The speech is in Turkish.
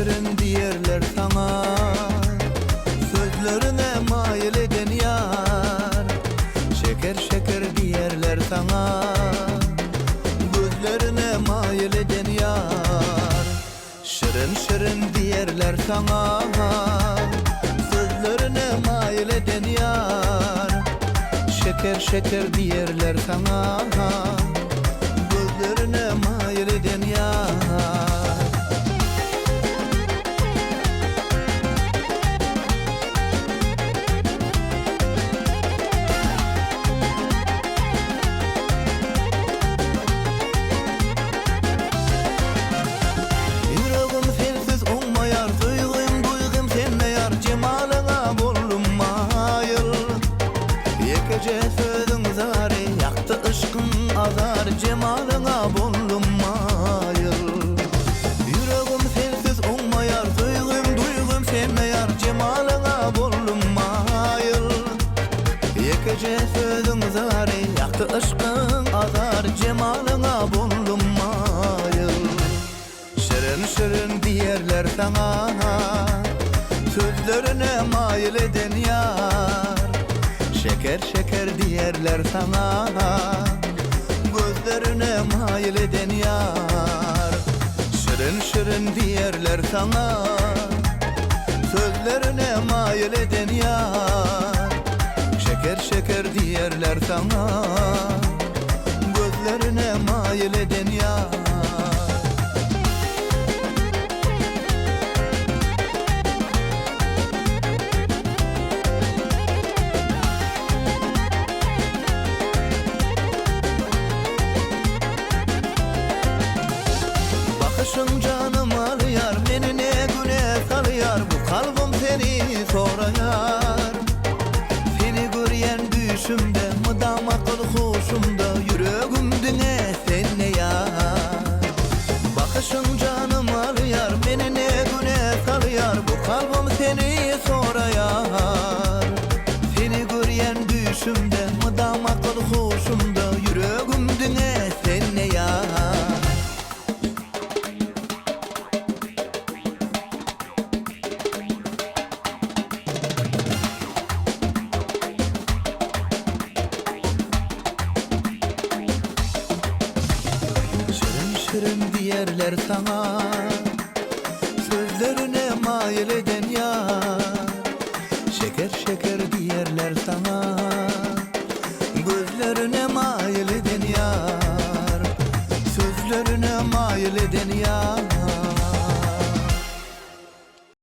şirin diyerler sana, sözlerine mail eden yar. Şeker şeker diyerler sana, gözlerine mail eden yar. Şirin şirin diyerler sana, sözlerine mail eden yar. Şeker şeker diyerler sana, gözlerine mail eden yar. Yüreğim sensiz olmayar, duygum senle yar. Cemalına bulunmayır, yekece sözün zari, yaktı ışkın azar. Cemalına bulunmayır. Yüreğim sensiz olmayar, duygum senle yar. Cemalına bulunmayır, yekece sözün zari, yaktı ışkın azar. Cemalına bulunmayır. Şirin şirin diyerler sana, sözlerine mail eden yar. Şeker şeker diyerler sana, gözlerine mail eden yar. Şirin şirin diyerler sana, sözlerine mail eden yar. Şeker şeker diyerler sana, gözlerine mail eden yar. Bakışın canım alıyar, beni ne güne salıyar. Bu kalbim seni sorayar. Seni göryen düşümde, mıdam akıl huşumda. Yüreğim dine sen ne yar. Bakışın canım alıyar, beni ne güne salıyar. Bu kalbim seni sorayar. Seni göryen düşümde, mıdam akıl huşumda. Yüreğim dine sen ne yar. Şirin diyerler sana, sözlerine mail eden yar. Şeker şeker diyerler sana, gözlerine mail eden yar. Sözlerine mail eden yar.